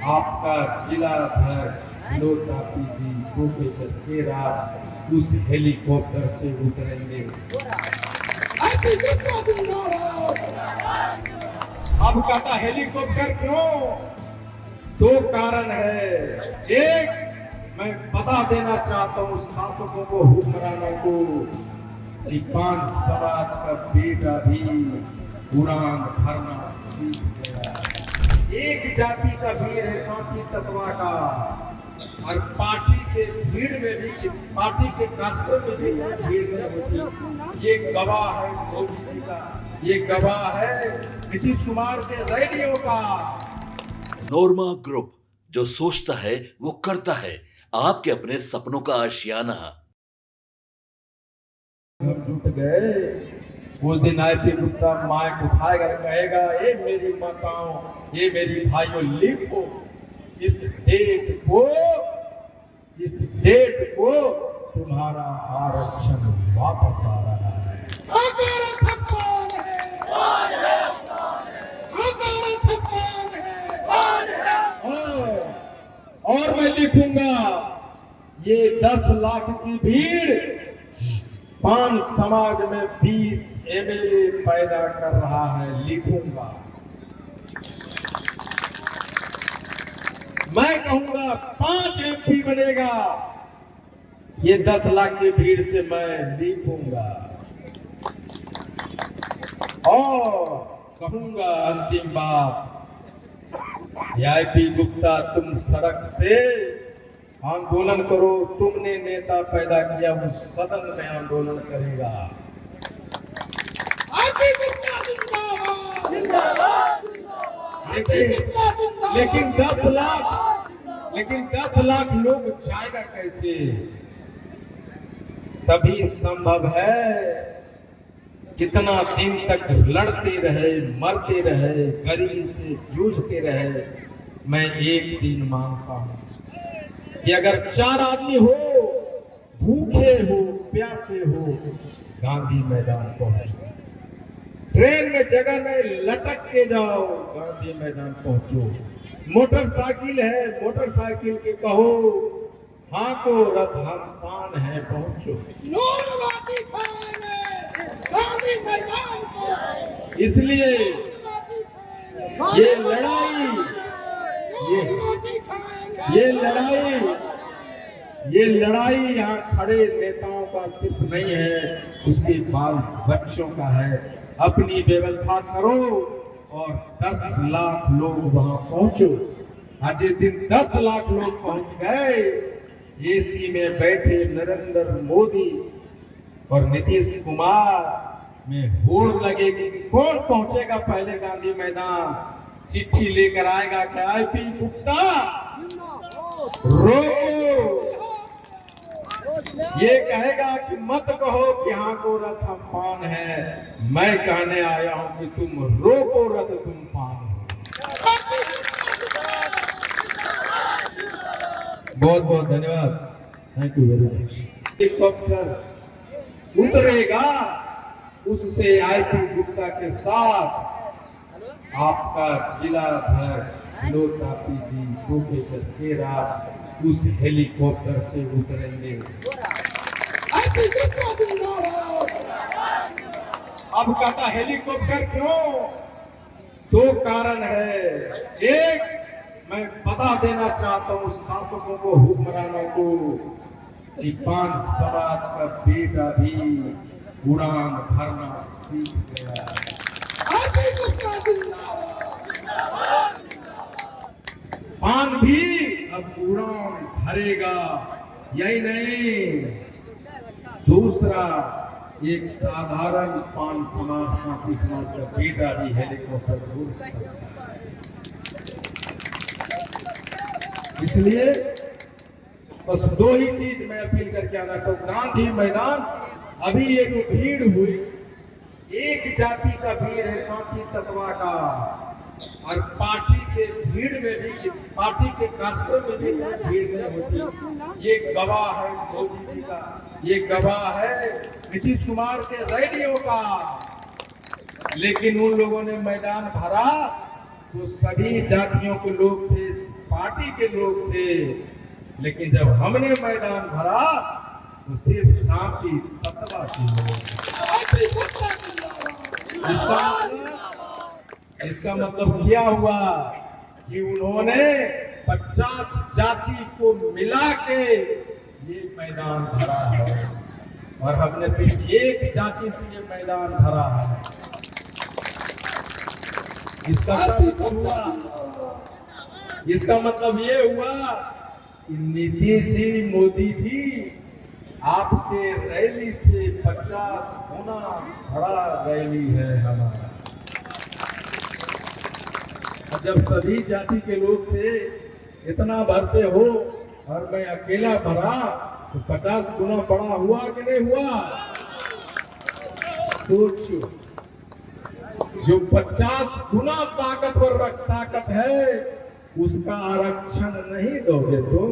आपका जिला अध्यक्ष विनोद तापी जी प्रोफेसर के रात उस हेलीकॉप्टर से उतरेंगे। अब कहता हेलीकॉप्टर क्यों? दो कारण है। एक, मैं बता देना चाहता हूँ शासकों को, हुक्मरानों को कि पान समाज का बेटा भी उड़ान भरना सीख गया। एक जाति का भीड़ है पार्टी तत्वा का, और पार्टी के भीड़ में भी, पार्टी के कास्टों में भी भीड़ नहीं होती। ये गवाह है मोदी जी का, ये गवाह है नीतीश कुमार के रैलियों का। नोरमा ग्रुप, जो सोचता है वो करता है। आपके अपने सपनों का आशियाना। हम जुट गए। उस दिन आईपी गुप्ता माइक उठाएगा, कहेगा ये मेरी माताओं, ये मेरी भाइयों, लिखो इस डेट को तुम्हारा आरक्षण वापस आ रहा है। और मैं लिखूंगा ये 10 लाख की भीड़ पान समाज में 20 एमएलए पैदा कर रहा है। लिखूंगा, मैं कहूंगा 5 एमपी बनेगा। ये 10 लाख की भीड़ से मैं लिखूंगा और कहूंगा अंतिम बात, आईपी गुप्ता तुम सड़क पे आंदोलन करो, तुमने नेता पैदा किया, वो सदन में आंदोलन करेगा। लेकिन 10 लाख लोग जाएगा कैसे? तभी संभव है जितना दिन तक लड़ते रहे, मरते रहे, गरीबी से जूझते रहे। मैं एक दिन मांगता हूं कि अगर 4 आदमी हो, भूखे हो, प्यासे हो, गांधी मैदान पहुंचो। ट्रेन में जगह नहीं, लटक के जाओ, गांधी मैदान पहुंचो। मोटरसाइकिल है, मोटरसाइकिल के कहो हाँ को रथ हम पान है, पहुंचो। इसलिए ये लड़ाई, ये लड़ाई यहाँ खड़े नेताओं का सिर्फ नहीं है, उसके बाल बच्चों का है। अपनी व्यवस्था करो और 10 लाख लोग वहां पहुंचो। आज जिस दिन 10 लाख लोग पहुंच गए, एसी में बैठे नरेंद्र मोदी और नीतीश कुमार में होड़ लगेगी कि कौन पहुंचेगा पहले गांधी मैदान। चिट्ठी लेकर आएगा कि आईपी गुप्ता रोको, ये कहेगा कि मत कहो कि हाँ को रथ हम पान है। मैं कहने आया हूं कि तुम रोको रथ तुम पान हो। बहुत बहुत धन्यवाद, thank you very much. Helicopter उतरेगा, उससे आईपी गुप्ता के साथ आपका जिला अध्यक्ष विनोद तापी जी प्रोफेसर के रात उस हेलीकॉप्टर से उतरेंगे। अब कहता हेलीकॉप्टर क्यों? 2 कारण है। एक, मैं बता देना चाहता हूँ शासकों को, हुक्मरानों को कि पान समाज का बेटा भी उड़ान भरना सीख गया। पान भी अब उड़ान भरेगा। यही नहीं, दूसरा, एक साधारण पान समाज, साथी समाज का बेटा भी हेलीकॉप्टर उड़ सकता है। इसलिए बस 2 ही चीज मैं अपील करके आना तो गांधी मैदान। अभी एक भीड़ हुई, एक जाति का भीड़ है पार्टी तत्वा का, और पार्टी के भीड़ में भी, पार्टी के कास्टों में भी भीड़ नहीं होती। ये गवाह है मोदी जी का, ये गवाह है नीतीश कुमार के रैलियों का। लेकिन उन लोगों ने मैदान भरा तो सभी जातियों के लोग थे, पार्टी के लोग थे, लेकिन जब हमने मैदान भरा तो सिर्फ नाम की तत्वा की लोग। इसका मतलब क्या हुआ कि उन्होंने 50 जाति को मिला के ये मैदान भरा है और हमने सिर्फ एक जाति से ये मैदान भरा है। इसका मतलब हुआ, इसका मतलब ये हुआ कि नीतीश जी, मोदी जी आपके रैली से 50 गुना बड़ा रैली है हमारा। जब सभी जाति के लोग से इतना भरते हो और मैं अकेला भरा तो 50 गुना बड़ा हुआ कि नहीं हुआ? सोचो, जो 50 गुना ताकतवर ताकत है उसका आरक्षण नहीं दोगे तुम।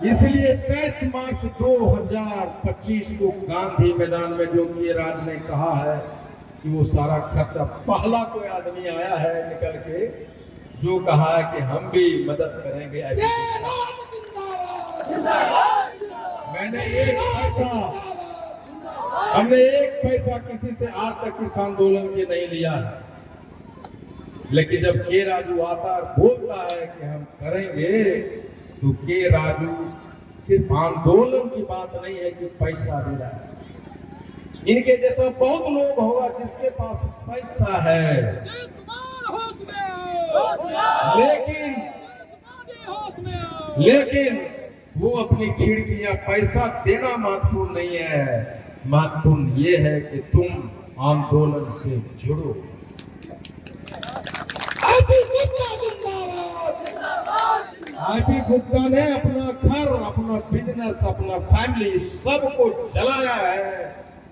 इसलिए 23 मार्च 2025 को गांधी मैदान में जो कि राज ने कहा है कि वो सारा खर्चा, पहला कोई आदमी आया है निकल के जो कहा है कि हम भी मदद करेंगे। हमने एक पैसा किसी से आज तक इस आंदोलन के नहीं लिया है, लेकिन जब के राजू आता और बोलता है कि हम करेंगे तो के राजू सिर्फ आंदोलन की बात नहीं है कि पैसा दे रहा है। इनके जैसा बहुत लोग होगा जिसके पास पैसा है, लेकिन वो अपनी खिड़कियां, पैसा देना महत्वपूर्ण नहीं है, महत्वपूर्ण ये है कि तुम आंदोलन से जुड़ो। आईपी गुप्ता ने अपना घर, अपना बिजनेस, अपना फैमिली सबको जलाया है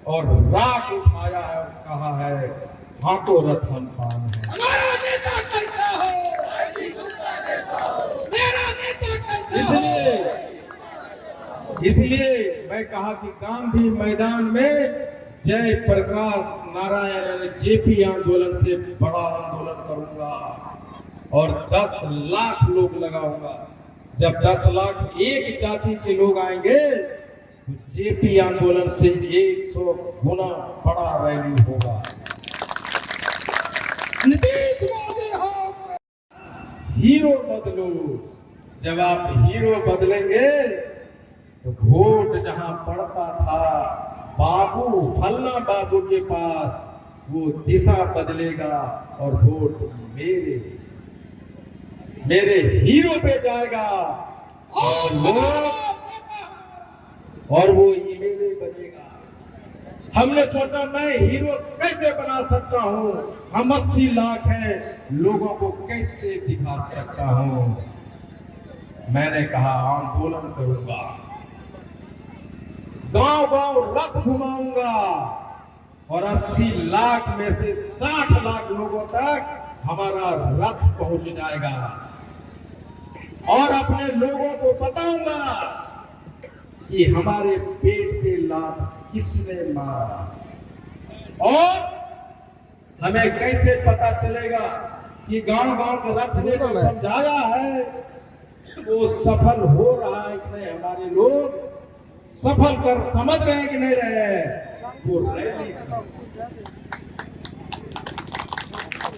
और राख उठाया है और कहा है हाथों रतन पान है। इसलिए मैं कहा कि गांधी मैदान में जय प्रकाश नारायण जेपी आंदोलन से बड़ा आंदोलन करूंगा और 10 लाख लोग लगाऊंगा। जब 10 लाख एक जाति के लोग आएंगे तो जेपी आंदोलन से 100 गुना बड़ा रैली होगा। हीरो बदलो। जब आप हीरो बदलेंगे तो वोट जहां पड़ता था बाबू, फलना बाबू के पास, वो दिशा बदलेगा और वोट मेरे हीरो पे जाएगा और वो ईमेले बनेगा। हमने सोचा मैं हीरो कैसे बना सकता हूँ, हम 80 लाख हैं, लोगों को कैसे दिखा सकता हूँ। मैंने कहा आंदोलन करूंगा, गांव गांव रथ घुमाऊंगा और 80 लाख में से 60 लाख लोगों तक हमारा रथ पहुंच जाएगा और अपने लोगों को बताऊंगा कि हमारे पेट के लाभ किसने मारा। और हमें कैसे पता चलेगा कि गांव गांव के रथ ने तो समझाया है वो सफल हो रहा है कि नहीं, हमारे लोग सफल कर समझ रहे हैं कि नहीं रहे।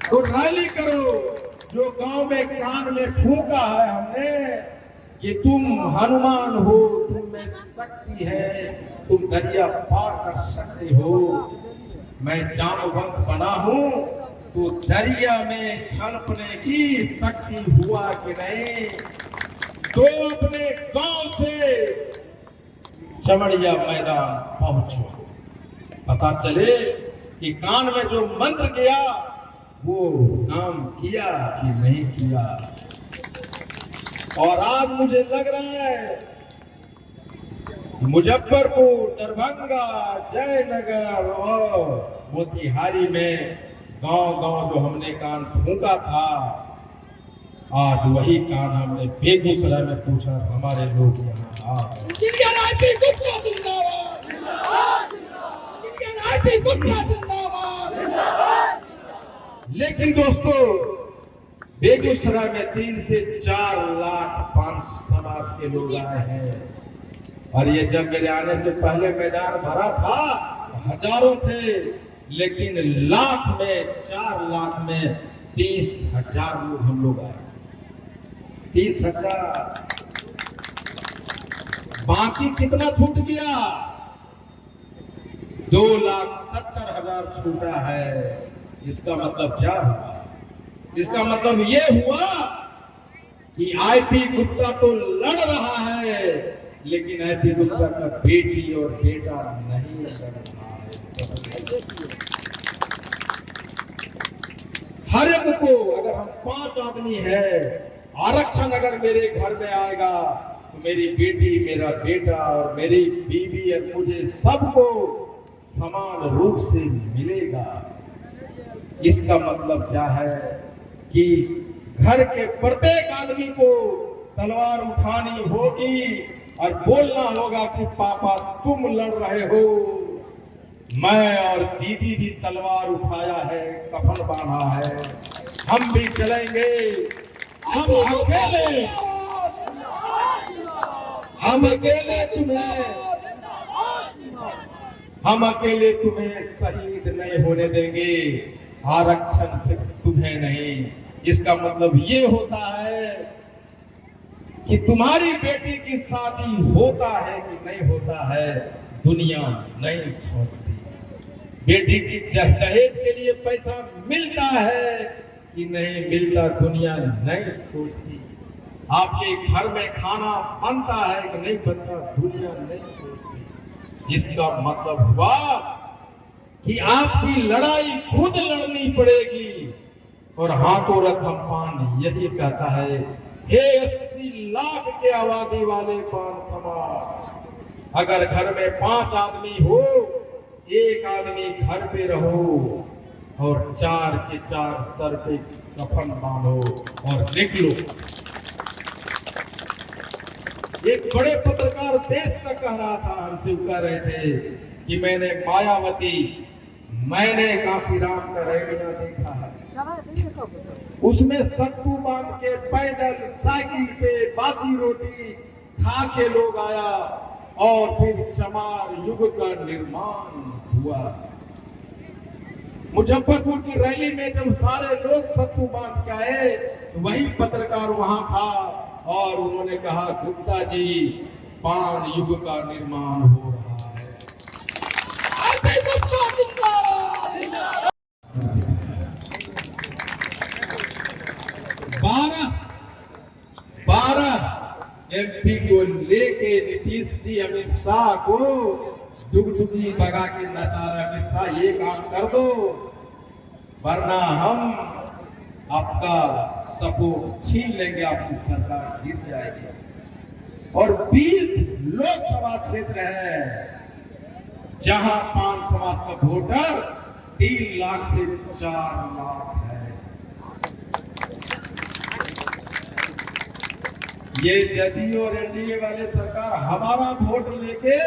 तो रैली करो। जो गांव में कान में फूंका है हमने कि तुम हनुमान हो, तुम में शक्ति है, तुम दरिया पार कर सकते हो। मैं जामवंत बना हूं तो दरिया में छलकने की शक्ति हुआ कि नहीं। तो अपने गांव से चमड़िया मैदान पहुंचो, पता चले कि कान में जो मंत्र गया वो काम किया कि नहीं किया। और आज मुझे लग रहा है मुजफ्फरपुर, दरभंगा, जयनगर और मोतिहारी में गांव गांव जो हमने कान फूंका था, आज वही कान हमने बेगूसराय में पूछा। हमारे लोग यहाँ आ आईपी गुप्ता जिंदाबाद। लेकिन दोस्तों, बेगूसराय में 3 से 4 लाख पांच समाज के लोग आए हैं, और ये जब मेरे आने से पहले मैदान भरा था, हजारों थे, लेकिन लाख में 4 लाख में 30,000 लोग हम लोग आए। 30,000। बाकी कितना छूट गया? 2,70,000 छूटा है। इसका मतलब क्या हुआ? इसका मतलब ये हुआ कि आईपी गुप्ता तो लड़ रहा है, लेकिन आईपी गुप्ता का बेटी और बेटा नहीं लड़ रहा है। हर एक को, अगर हम 5 आदमी है, आरक्षण अगर मेरे घर में आएगा तो मेरी बेटी, मेरा बेटा और मेरी बीवी और मुझे सबको समान रूप से मिलेगा। इसका मतलब क्या है कि घर के प्रत्येक आदमी को तलवार उठानी होगी और बोलना होगा कि पापा तुम लड़ रहे हो, मैं और दीदी भी तलवार उठाया है, कफन बांधा है, हम भी चलेंगे। हम अकेले तुम्हें शहीद नहीं होने देंगे, आरक्षण से तुम्हें नहीं। इसका मतलब ये होता है कि तुम्हारी बेटी की शादी होता है कि नहीं होता है, दुनिया नहीं सोचती। बेटी की दहेज के लिए पैसा मिलता है कि नहीं मिलता, दुनिया नहीं सोचती। आपके घर में खाना बनता है कि नहीं बनता, दुनिया नहीं सोचती। इसका मतलब हुआ कि आपकी लड़ाई खुद लड़नी पड़ेगी। और हाथों रकम पान यही कहता है, हे 80 लाख के आबादी वाले पान समाज, अगर घर में 5 आदमी हो, 1 आदमी घर पे रहो और 4 के 4 सर पे कफन बांधो और निकलो। एक बड़े पत्रकार देश तक कह रहा था, हमसे कह रहे थे कि मैंने मायावती, मैंने काशीराम का रैलियां देखा है, उसमें सत्तू बांध के पैदल साइकिल पे बासी रोटी खा के लोग आया और फिर चमार युग का निर्माण हुआ। मुजफ्फरपुर की रैली में जब सारे लोग सत्तू बांध के आए, तो वही पत्रकार वहां था और उन्होंने कहा, गुप्ता जी, पान युग का निर्माण हो रहा है। 12 एमपी को लेके नीतीश जी अमित शाह को डुगडुगी भगा के नचा रहे। अमित शाह ये काम कर दो, वरना हम आपका सपोर्ट छीन लेंगे, आपकी सरकार गिर जाएगी। और 20 लोकसभा क्षेत्र है जहां पान समाज का वोटर 3 लाख से 4 लाख है। ये जदयू और एनडीए वाले सरकार हमारा वोट लेके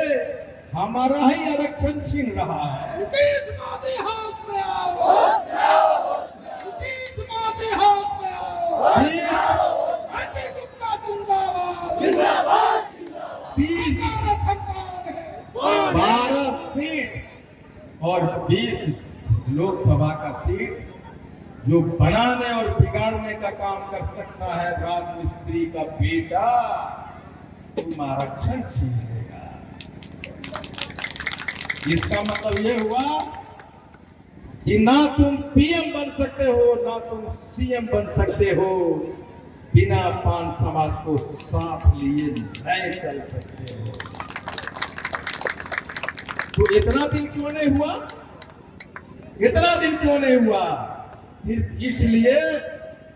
हमारा ही आरक्षण छीन रहा है। नीतीश मोदी हाउस में आओ, नीतीश मोदी हाउस में आओ, आईपी गुप्ता जिंदाबाद, जिंदाबाद, 12 सीट और 20 लोकसभा का सीट जो बनाने और बिगाड़ने का काम कर सकता है राजमिस्त्री का बेटा, तुम आरक्षण छीन लेगा। इसका मतलब यह हुआ कि ना तुम पीएम बन सकते हो, ना तुम सीएम बन सकते हो, बिना पान समाज को साथ लिए नहीं चल सकते हो। तो इतना दिन क्यों नहीं हुआ? इतना दिन क्यों नहीं हुआ? सिर्फ इसलिए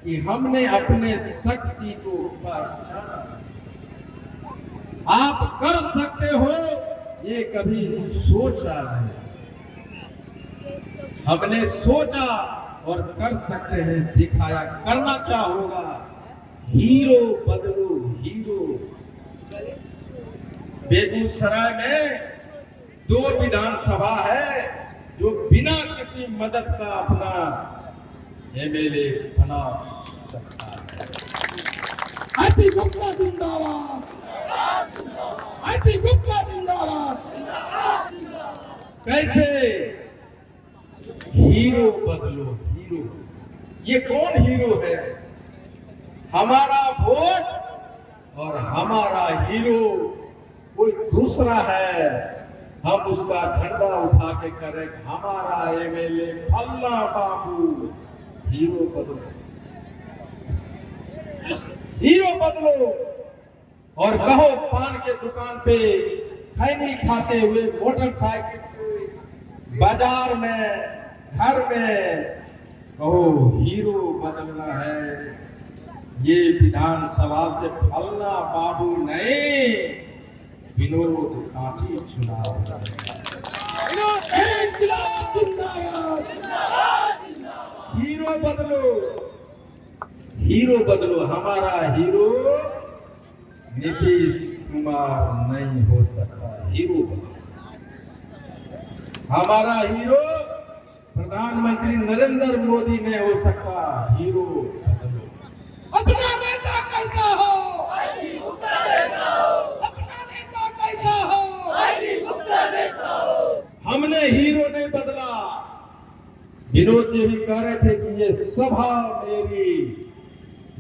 कि हमने अपने शक्ति को पहचाना। आप कर सकते हो ये कभी सोचा नहीं, हमने सोचा और कर सकते हैं, दिखाया। करना क्या होगा? हीरो बदलो हीरो। बेगूसराय में 2 विधानसभा है, जो बिना किसी मदद का अपना एमएलए बना सकता है। आईपी गुप्ता जिंदाबाद, आईपी गुप्ता जिंदाबाद। कैसे हीरो बदलो, हीरो। ये कौन हीरो है? हमारा वोट और हमारा हीरो कोई दूसरा है। हम उसका झंडा उठा के करें हमारा एमएलए फल्ला बाबू। हीरो बदलो, हीरो बदलो। और कहो पान के दुकान पे खैनी खाते हुए मोटरसाइकिल पे, बाजार में, घर में, कहो हीरो बदलना है। ये विधानसभा से फलना बाबू नहीं, विनोद कांटी चुनाव इंकलाब जिंदाबाद, हीरो बदलो, हीरो बदलो। हमारा हीरो नीतीश कुमार नहीं हो सकता, हीरो बदलो। हमारा हीरो प्रधानमंत्री नरेंद्र मोदी नहीं हो सकता, हीरो बदलो। अपना नेता कैसा हो? आईपी गुप्ता जैसा हो। अपना नेता कैसा हो? आईपी गुप्ता जैसा हो। हमने हीरो नहीं बदला। विनोद जी भी कह रहे थे कि ये सभा मेरी,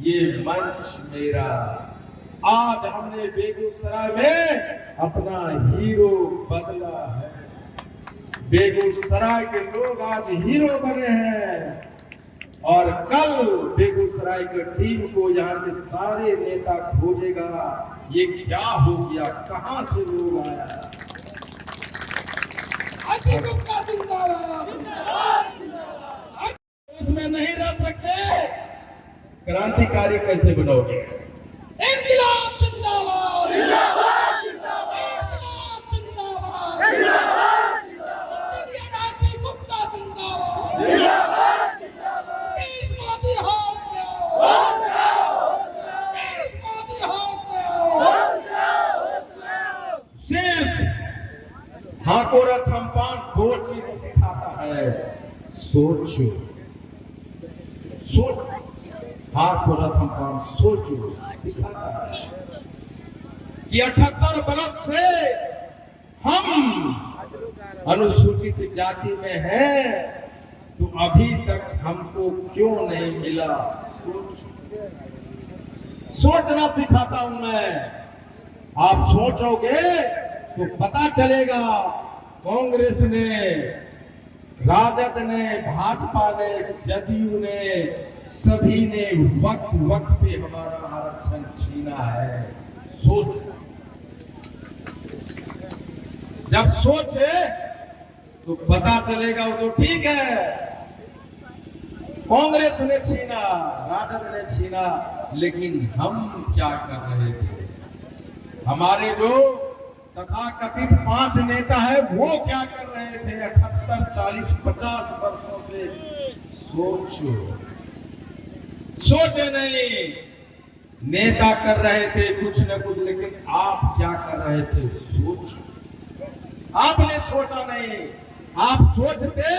ये मंच मेरा। आज हमने बेगूसराय में अपना हीरो बदला है। बेगूसराय के लोग आज हीरो बने हैं और कल बेगूसराय की टीम को यहाँ के सारे नेता खोजेगा, ये क्या हो गया, कहां से लोग आया। आईपी गुप्ता जिंदाबाद, इसमें नहीं रह सकते, क्रांतिकारी कैसे बनोगे? इंकलाब जिंदाबाद, जिंदाबाद, जिंदाबाद, जिंदाबाद, जिंदाबाद, जिंदाबाद। आईपी गुप्ता जिंदाबाद, जिंदाबाद, जिंदाबाद। देश मोदी हार गया, होश में आओ, होश में आओ। देश मोदी होश में आओ, होश में आओ, होश में आओ। सिर्फ हाकोरा थम्पान दो चीज सिखाता है, सोचो, सोच। हाकोरा थम्पान सोचो सिखाता है कि 78 बरस से हम अनुसूचित जाति में हैं, तो अभी तक हमको क्यों नहीं मिला। सोचना सिखाता हूं मैं। आप सोचोगे तो पता चलेगा। कांग्रेस ने, राजद ने, भाजपा ने, जदयू ने, सभी ने वक्त वक्त पे हमारा आरक्षण छीना है। सोच, जब सोचे तो पता चलेगा। वो तो ठीक है, कांग्रेस ने छीना, राजद ने छीना, लेकिन हम क्या कर रहे थे? हमारे जो तथाकथित 5 नेता है वो क्या कर रहे थे 78, 40, 50 वर्षों से? सोचो, सोचे नहीं। नेता कर रहे थे कुछ न कुछ, लेकिन आप क्या कर रहे थे? सोचो। आपने सोचा नहीं। आप सोचते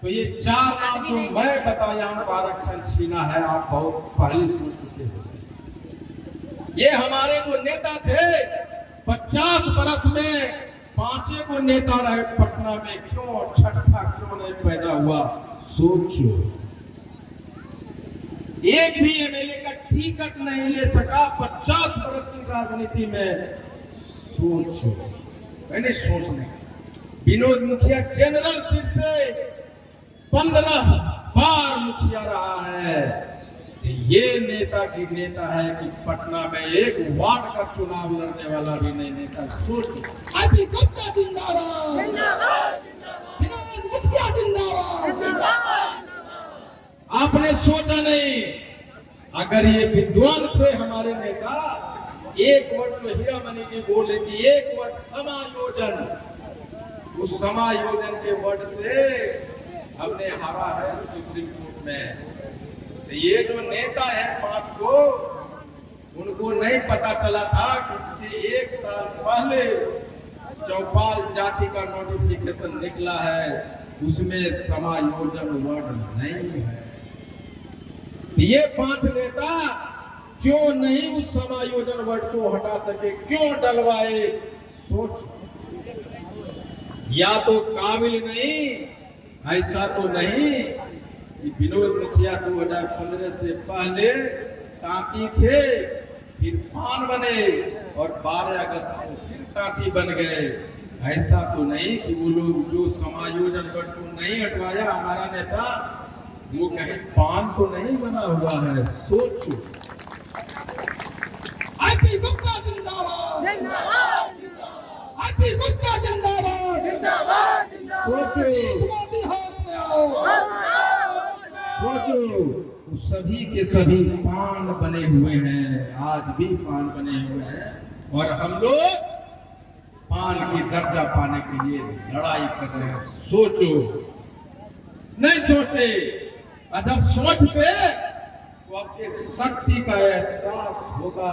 तो ये 4 नाम जो मैं बताया हूं आरक्षण छीना है, आप बहुत पहले सोच चुके हो। ये हमारे जो नेता थे 50 बरस में 5 को नेता रहे पटना में, क्यों छठा क्यों नहीं पैदा हुआ? सोचो। एक भी एमएलए का टिकट नहीं ले सका 50 बरस की राजनीति में। सोचो, मैंने सोचने। विनोद मुखिया जनरल सीट से 15 बार मुखिया रहा है। ये नेता की नेता है कि पटना में एक वार्ड का चुनाव लड़ने वाला भी नहीं नेता। सोचो। आईपी गुप्ता जिंदाबाद, जिंदाबाद, विनोद मुखिया जिंदाबाद, जिंदाबाद। आपने सोचा नहीं। अगर ये विद्वान थे हमारे नेता, एक वर्ड जो हीरामणि जी बोल रही थी, एक वर्ड समायोजन, उस समायोजन के वर्ड से हमने हारा है सुप्रीम कोर्ट में। ये जो नेता है 5 को, उनको नहीं पता चला था कि इसके 1 साल पहले चौपाल जाति का नोटिफिकेशन निकला है। उसमें समायोजन वर्ड नहीं है। ये 5 नेता क्यों नहीं उस समायोजन वर्ड को हटा सके, क्यों डलवाए? सोच। या तो काबिल नहीं, ऐसा तो नहीं कि विनोद मुखिया 2015 से पहले तांती थे, फिर पान बने और 12 अगस्त को फिर तांती बन गए। ऐसा तो नहीं कि वो लोग जो समायोजन वर्ड को नहीं हटवाया हमारा नेता, वो कहीं पान तो नहीं बना हुआ है। सोचो। आईपी गुप्ता जिंदाबाद, आईपी गुप्ता जिंदाबाद, सोचो, मोदी हाथ में आओ। सोचो, सभी के सभी पान बने हुए हैं, आज भी पान बने हुए हैं, और हम लोग पान की दर्जा पाने के लिए लड़ाई कर रहे हैं। सोचो। नहीं सोचे, और जब सोचते तो आपके शक्ति का एहसास होगा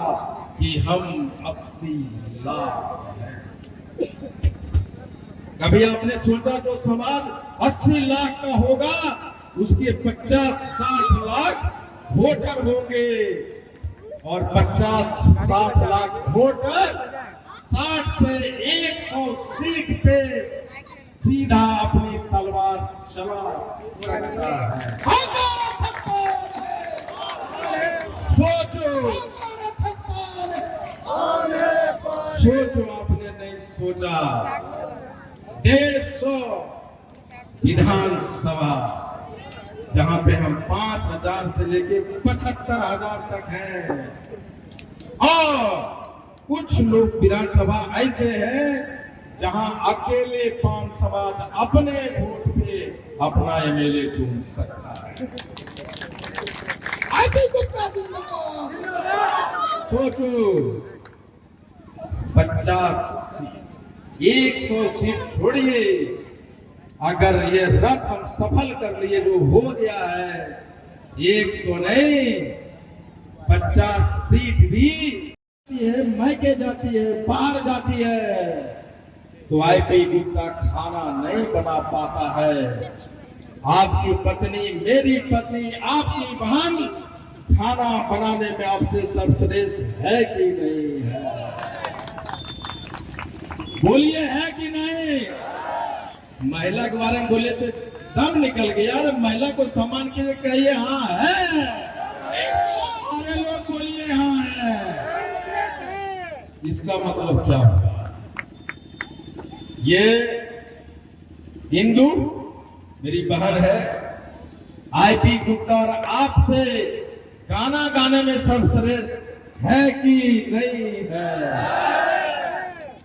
कि हम 80 लाख हैं। कभी आपने सोचा जो समाज 80 लाख का होगा, उसके 50-60 लाख वोटर होंगे, और 50-60 लाख वोटर 60 से 100 सीट पे सीधा अपनी तलवार चला सकता है। सोचो, सोचो, आपने नहीं सोचा। 150 विधानसभा, जहां पे हम 5,000 से लेके 75,000 तक हैं, और कुछ लोग विधानसभा ऐसे हैं जहां अकेले 5 समाज अपने वोट पे अपना एमएलए चुन सकता है। सोचो, 50 100 सीट छोड़िए, अगर ये रथ हम सफल कर लिए, जो हो गया है 100 नहीं 50 सीट भी है, मैके जाती है, बाहर जाती है, तो आईपी गुप्ता खाना नहीं बना पाता है। आपकी पत्नी, मेरी पत्नी, आपकी बहन खाना बनाने में आपसे सर्वश्रेष्ठ है कि नहीं है? बोलिए, है कि नहीं? महिला के बारे में बोले तो दम निकल गया। अरे महिला को सम्मान के लिए कहिए हाँ है, अरे लोग बोलिए हाँ है। इसका मतलब क्या होगा? ये हिंदू मेरी बहन है, आईपी गुप्ता और आपसे गाना गाने में सर्वश्रेष्ठ है कि नहीं है?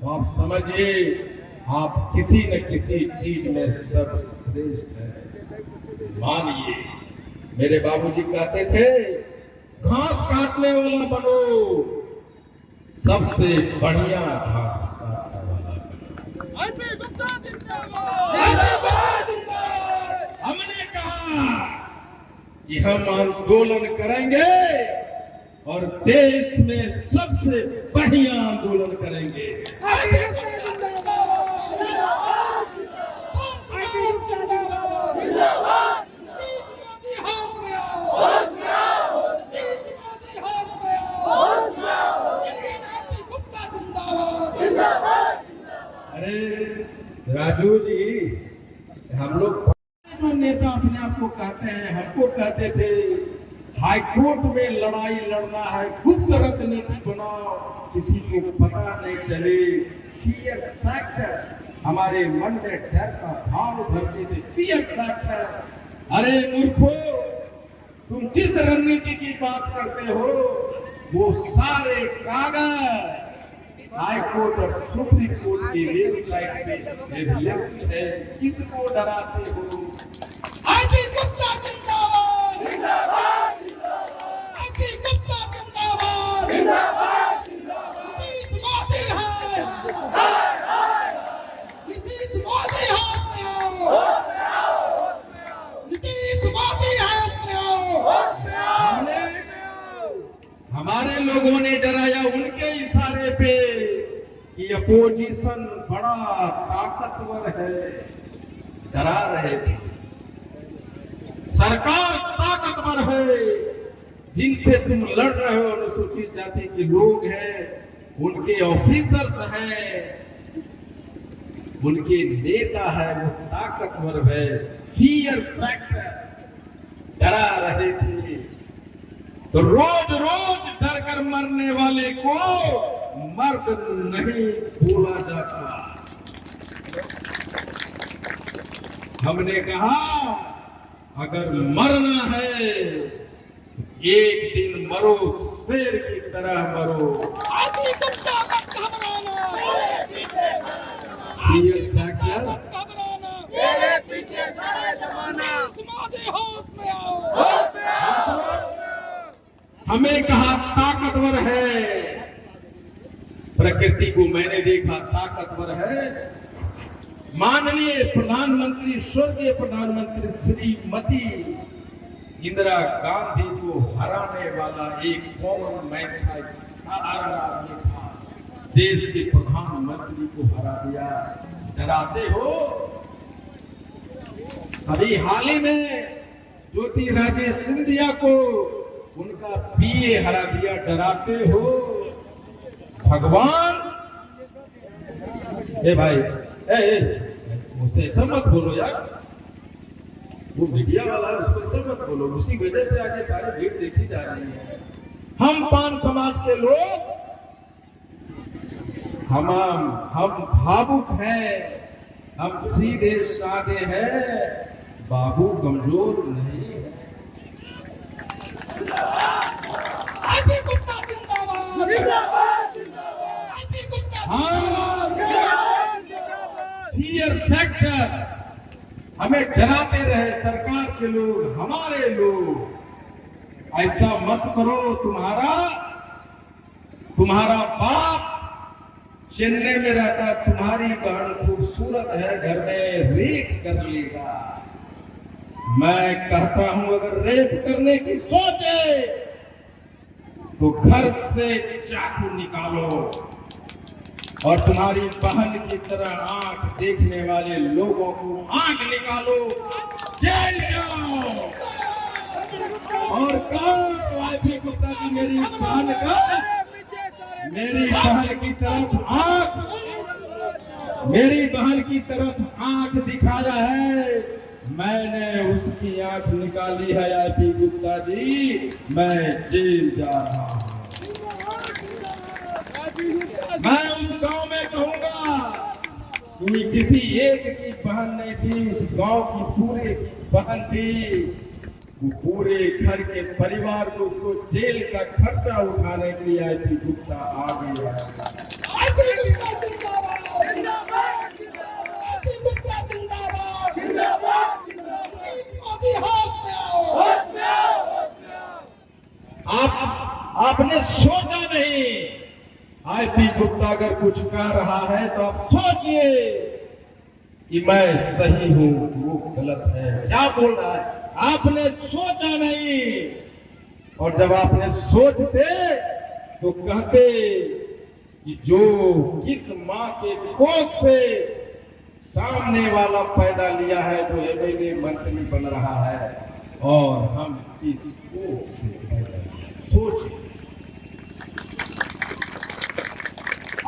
तो आप समझिए, आप किसी न किसी चीज में सर्वश्रेष्ठ है। मानिए, मेरे बाबूजी कहते थे, घास काटने वाला बनो, सबसे बढ़िया घास काटने वाला बनो। हमने कहा कि हम आंदोलन करेंगे और देश में सबसे बढ़िया आंदोलन करेंगे। अरे राजू जी, हम लोग जो नेता अपने आप को कहते हैं, हमको कहते थे हाई कोर्ट में लड़ाई लड़ना है, गुप्त नीति बनाओ, किसी को पता नहीं चले। फियर फैक्टर, हमारे मन में डर का भाव भरते थे, फियर फैक्टर। अरे मूर्खो, तुम जिस रणनीति की बात करते हो, वो सारे कागज हाई कोर्ट और सुप्रीम कोर्ट की वेबसाइट पे अवेलेबल है। किसको डराते हो? आईपी गुप्ता जिंदाबाद, जिंदाबाद, जिंदाबाद। आईपी गुप्ता जिंदाबाद, जिंदाबाद, जिंदाबाद। नीतीश मोदी है, हाय हाय। नीतीश मोदी हाथ में आओ, होश में आओ, होश में आओ। नीतीश मोदी हाथ में आओ, होश में आओ। हमारे लोगों ने डराया उनके इशारे पे कि अपोजिशन बड़ा ताकतवर है। डरा रहे थे। सरकार ताकतवर है, जिनसे तुम लड़ रहे हो अनुसूचित जाति के लोग हैं, उनके ऑफिसर्स हैं, उनके नेता है, वो ताकतवर है। फियर फैक्टर, डरा रहे थे। तो रोज रोज डर कर मरने वाले को मर्द नहीं बोला जाता। हमने कहा अगर मरना है एक दिन मरो, शेर की तरह मरो। आदमी गुप्ता मत घबराना, फियर फैक्टर, मत घबराना, तेरे पीछे सारा जमाना। समाधि होश में आओ। हमें कहा ताकतवर है, प्रकृति को मैंने देखा ताकतवर है। माननीय प्रधानमंत्री, स्वर्गीय प्रधानमंत्री श्रीमती इंदिरा गांधी को हराने वाला एक कॉमन मैन था, एक साधारण आदमी था, देश के प्रधानमंत्री को हरा दिया। डराते हो? अभी हाल ही में ज्योतिरादित्य सिंधिया को उनका पीए हरा दिया। डराते हो? भगवान, ए भाई, ऐसा मत बोलो यार, वो मीडिया वाला है, उसको ऐसा मत बोलो। उसी वजह से आगे सारी भीड़ देखी जा रही है। हम पान समाज के लोग, हम भावुक हैं, हम सीधे साधे हैं, बाबू कमजोर नहीं है। आदमी गुप्ता जिंदाबाद, आदमी गुप्ता हाँ, फियर फैक्टर, हमें डराते रहे सरकार के लोग, हमारे लोग। ऐसा मत करो, तुम्हारा बाप चेन्नई में रहता, तुम्हारी बहन खूबसूरत है, घर में रेप कर लेगा। मैं कहता हूं अगर रेप करने की सोचे तो घर से चाकू निकालो और तुम्हारी बहन की तरह आंख देखने वाले लोगों को आंख निकालो, जेल जाओ। और कहो आईपी गुप्ता जी मेरी बहन की तरफ आंख दिखाया है, मैंने उसकी आंख निकाली है। आईपी गुप्ता जी, मैं जेल जा रहा हूं। मैं उस गांव में कहूंगा कोई किसी एक की बहन नहीं थी, उस गांव की पूरे की बहन थी। वो पूरे घर के परिवार को, उसको जेल का खर्चा उठाने के लिए आईपी गुप्ता आ गया। आदमी गुप्ता जिंदाबाद, आदमी गुप्ता जिंदाबाद, समाधि होश में आओ। आपने सोचा नहीं, आईपी गुप्ता अगर कुछ कर रहा है तो आप सोचिए कि मैं सही हूं, वो गलत है। क्या बोल रहा है? आपने सोचा नहीं, और जब आपने सोचते तो कहते कि जो किस माँ के कोख से सामने वाला पैदा लिया है, जो एमएलए मंत्री बन रहा है, और हम किस कोख से पैदा लिया। सोचिए,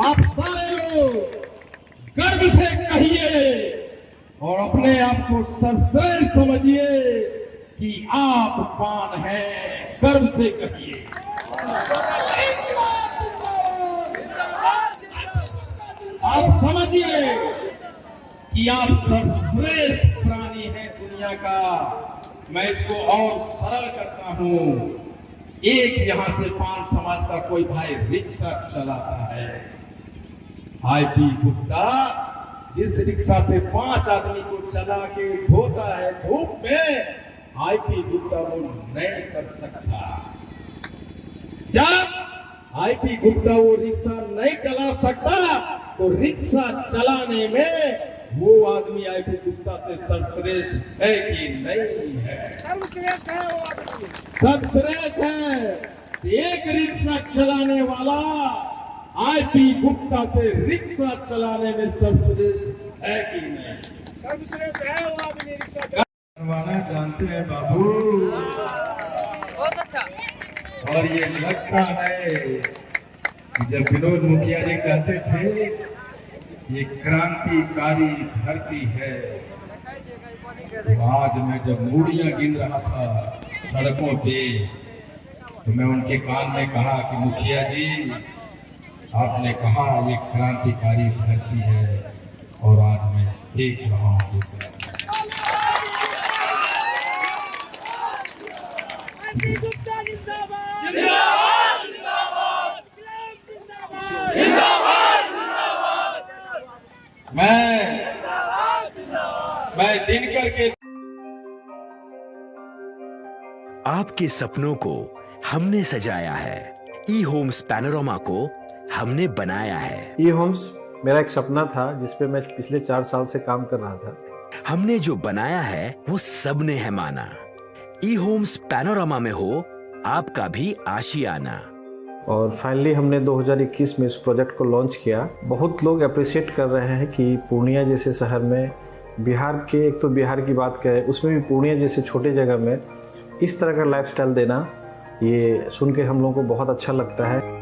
आप सारे लोग गर्व से कहिए और अपने आप को सर्वश्रेष्ठ समझिए कि आप पान हैं। गर्व से कहिए। आप समझिए कि आप सर्वश्रेष्ठ प्राणी हैं दुनिया का। मैं इसको और सरल करता हूं। एक यहां से पान समाज का कोई भाई रिक्शा चलाता है, आईपी गुप्ता जिस रिक्शा पे 5 आदमी को चला के ढोता है धूप में, आईपी गुप्ता वो नहीं कर सकता। जब आईपी गुप्ता वो रिक्शा नहीं चला सकता तो रिक्शा चलाने में वो आदमी आईपी गुप्ता से सर्वश्रेष्ठ है कि नहीं है? सर्वश्रेष्ठ है वो आदमी, सर्वश्रेष्ठ है। एक रिक्शा चलाने वाला आईपी गुप्ता से रिक्शा चलाने में सर्वश्रेष्ठ है कि नहीं? सर्वश्रेष्ठ है वो आदमी रिक्शा करवाना जानते हैं बाबू। बहुत अच्छा। और ये लगता है कि जब विनोद मुखिया जी कहते थे ये क्रांतिकारी धरती है, तो आज मैं जब मूड़ियां गिन रहा था सड़कों पे, तो मैं उनके कान में कहा कि मुखिया जी आपने कहा ये क्रांतिकारी धरती है, और आज मैं देख रहा हूँ। गुप्ता जिंदाबाद। मैं दिनकर के आपके सपनों को हमने सजाया है, ई होम्स पैनोरामा को हमने बनाया है। ई होम्स मेरा एक सपना था जिस पे मैं पिछले 4 साल से काम कर रहा था। हमने जो बनाया है वो सबने है माना। ई होम्स पैनोरामा में हो आपका भी आशियाना। और फाइनली हमने 2021 में इस प्रोजेक्ट को लॉन्च किया। बहुत लोग अप्रिशिएट कर रहे हैं कि पूर्णिया जैसे शहर में, बिहार के, एक तो बिहार की बात करें उसमें भी पूर्णिया जैसे छोटे जगह में इस तरह का लाइफस्टाइल देना, ये सुन के हम लोगों को बहुत अच्छा लगता है।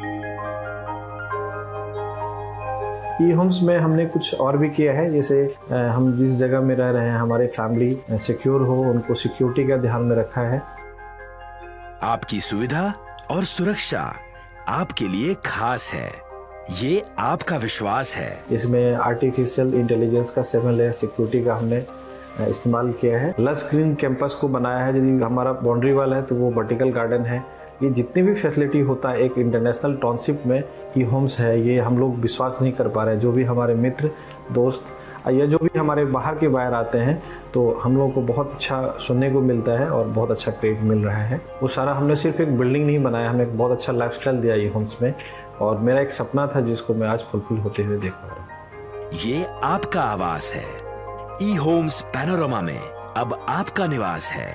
ई होम्स में हमने कुछ और भी किया है, जैसे हम जिस जगह में रह रहे हैं हमारे फैमिली सिक्योर हो, उनको सिक्योरिटी का ध्यान में रखा है। आपकी सुविधा और सुरक्षा आपके लिए खास है, ये आपका विश्वास है। इसमें आर्टिफिशियल इंटेलिजेंस का 7 लेयर सिक्योरिटी का हमने इस्तेमाल किया है। लस ग्रीन कैंपस को बनाया है। यदि हमारा बाउंड्री वाल है तो वो वर्टिकल गार्डन है। ये जितनी भी फैसिलिटी होता है एक इंटरनेशनल टाउनशिप में ई होम्स है, ये हम लोग विश्वास नहीं कर पा रहे हैं। जो भी हमारे मित्र दोस्त या जो भी हमारे बाहर के बाहर आते हैं तो हम लोगों को बहुत अच्छा सुनने को मिलता है और बहुत अच्छा क्रेडिट मिल रहा है। वो सारा हमने सिर्फ एक बिल्डिंग नहीं बनाया, हमें एक बहुत अच्छा लाइफस्टाइल दिया ई होम्स में, और मेरा एक सपना था जिसको मैं आज फुलफिल होते हुए देख पा रहा हूँ। ये आपका आवास है। ई होम्स पैनोरामा में अब आपका निवास है।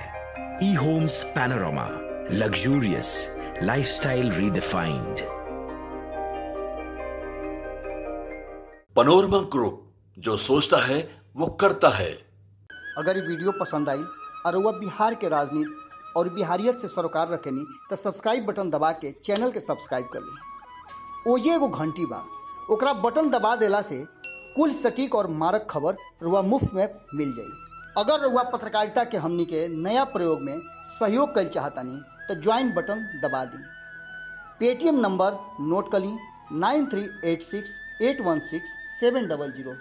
E homes Panorama, luxurious lifestyle redefined. Panorama group, जो सोचता है वो करता है। अगर ये वीडियो पसंद आई और वह बिहार के राजनीति और बिहारियत से सरोकार रखेनी तो सब्सक्राइब बटन दबा के चैनल के सब्सक्राइब कर ली। ओजे एगो घंटी बा, ओकरा बटन दबा देला से कुल सटीक और मारक खबर रुआ मुफ्त में मिल जाई। अगर रुआ पत्रकारिता के हमनी के नया प्रयोग में सहयोग कर चाहतानी तो ज्वाइन बटन दबा दी। पेटीएम नंबर नोट कर ली 9386 816 700।